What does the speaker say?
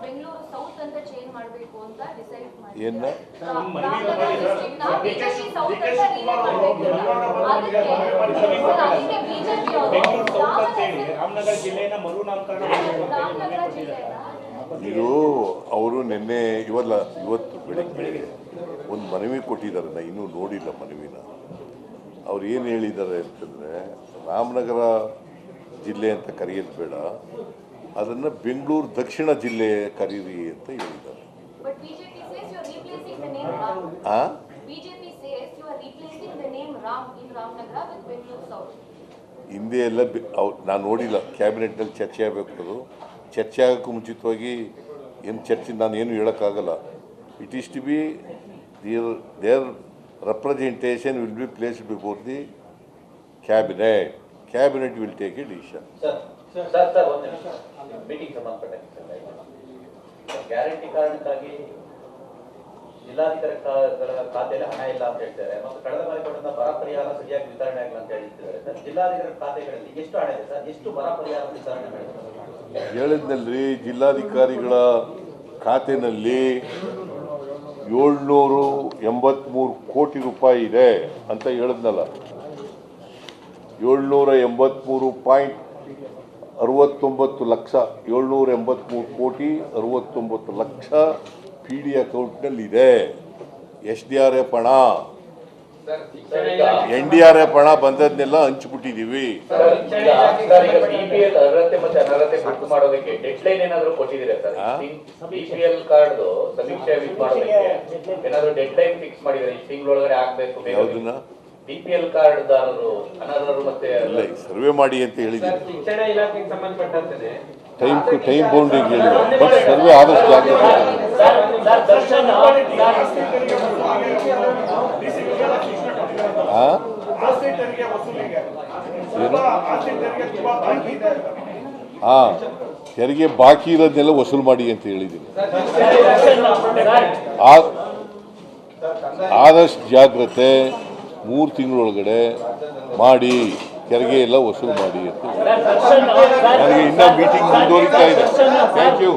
Bengaluru south ಅಂತ change ಮಾಡಬೇಕು ಅಂತ ಡಿಸೈಡ್ ಮಾಡಿ ಏನ್ನ ಬಿಜೆಪಿ ಸೌತ್ ಅಂತ ರಿನೇಮ್ ಮಾಡಬೇಕು ಅದಕ್ಕೆ ಬಿಜೆಪಿ ರಾಮನಗರ ಜಿಲ್ಲೆನ ಮರು ನಾಮಕರಣ ರಾಮನಗರ ಜಿಲ್ಲೆನ ಇದು ಅವರು ನಿನ್ನೆ ಇವತ್ತು ಬೆಳಗ್ಗೆ ಒಂದು ಮನವಿ ಕೊಟ್ಟಿದ್ದಾರೆ. ನಾನು ಇನ್ನೂ ನೋಡಿಲ್ಲ ಮನವಿನ. ಅವ್ರು ಏನು ಹೇಳಿದ್ದಾರೆ ಅಂತಂದರೆ, ರಾಮನಗರ ಜಿಲ್ಲೆ ಅಂತ ಕರೆಯೋದು ಬೇಡ, ಅದನ್ನು ಬೆಂಗಳೂರು ದಕ್ಷಿಣ ಜಿಲ್ಲೆ ಕರೀರಿ ಅಂತ ಹೇಳಿದ್ದಾರೆ. ಹಿಂದೆ ಎಲ್ಲ ನಾನು ನೋಡಿಲ್ಲ. ಕ್ಯಾಬಿನೆಟ್ನಲ್ಲಿ ಚರ್ಚೆ ಆಗಬೇಕು. ಅದು ಚರ್ಚೆ ಆಗೋಕ್ಕೂ ಮುಂಚಿತವಾಗಿ ಏನು ಚರ್ಚೆ ನಾನೇನು ಹೇಳೋಕ್ಕಾಗಲ್ಲ. It is to be there representation will be placed before the cabinet. Cabinet will take a decision. Sir, one minute. Meeting ಸಂಬಂಧಪಟ್ಟಂತೆ ಗ್ಯಾರಂಟಿ ಕಾರಣಕ್ಕಾಗಿ ಜಿಲ್ಲಾಧಿಕಾರಿಗಳ ಖಾತೆಯಲ್ಲಿ ಹಣ ಇಲ್ಲ ಅಂತ ಹೇಳ್ತಾರೆ ಮತ್ತು ಕಳೆದ ಬಾರಿ ಕೊಟ್ಟಂತ ಬರ ಪರಿಹಾರ ಸರಿಯಾಗಿ ವಿತರಣೆ ಆಗಿಲ್ಲ ಅಂತ ಹೇಳ್ತಿದ್ದಾರೆ. ಸರ್, ಜಿಲ್ಲಾಧಿಕಾರಿ ಖಾತೆಗಳಲ್ಲಿ ಎಷ್ಟು ಹಣ ಇದೆ ಸರ್? ಎಷ್ಟು ಬರ ಪರಿಹಾರ ವಿತರಣೆ ಮಾಡಿದ್ದಾರೆ? ಹೇಳಿದ್ನಲ್ಲಿ ಜಿಲ್ಲಾಧಿಕಾರಿಗಳ ಖಾತೆಯಲ್ಲಿ 783 ಕೋಟಿ ರೂಪಾಯಿ ಇದೆ ಅಂತ ಹೇಳಿದ್ನಲ್ಲ. 783.69 ಲಕ್ಷ 783 ಕೋಟಿ 69 ಲಕ್ಷ PD ಅಕೌಂಟ್ನಲ್ಲಿ ಇದೆ. SDRF ಹಣ, NDRF ಹಣ ಬಂದದ್ನೆಲ್ಲ ಹಂಚ್ಬಿಟ್ಟಿದೀವಿ. BPL ಅರ್ಹತೆ ಮತ್ತೆ ಅನರ್ಹತೆ ಗುರುತು ಮಾಡೋದಕ್ಕೆ ಡೆಡ್ಲೈನ್ ಏನಾದರೂ ಕೊಟ್ಟಿದ್ದೀರಾ ಸರ್? BPL ಕಾರ್ಡ್ ಸಮೀಕ್ಷೆ ಮಾಡೋದಕ್ಕೆ ಏನಾದರೂ ಡೆಡ್ಲೈನ್ ಫಿಕ್ಸ್ ಮಾಡಿದ್ರೆ ಈ ತಿಂಗಳೊಳಗಡೆ ಆಗ್ಬೇಕು? ಯಾವುದನ್ನ? BPL ಕಾರ್ಡ್ ದಾರರು ಅನರ್ಹರು ಮತ್ತೆ ಸರ್ವೆ ಮಾಡಿ ಅಂತ ಹೇಳಿದ್ದೀನಿ. ಶಿಕ್ಷಣ ಇಲಾಖೆಗೆ ಸಂಬಂಧಪಟ್ಟಂತೆ ಟೈಮ್ ಬೌಂಡಿಂಗ್ ಹೇಳಿ, ಬಟ್ ಸರ್ವೆ ಆದಷ್ಟು ಜಾಗ್ರತೆ. ತೆರಿಗೆ ಬಾಕಿ ಇರೋದನ್ನೆಲ್ಲ ವಸೂಲು ಮಾಡಿ ಅಂತ ಹೇಳಿದ್ದೀನಿ. ಆದಷ್ಟು ಜಾಗ್ರತೆ, 3 ತಿಂಗಳೊಳಗಡೆ ಮಾಡಿ ತೆರಿಗೆ ಎಲ್ಲ ವಸೂಲು ಮಾಡಿ ಅಂತ. ನನಗೆ ಇನ್ನೂ ಮೀಟಿಂಗ್ ಮುಂದುವರಿತಾ ಇದೆ. Thank you.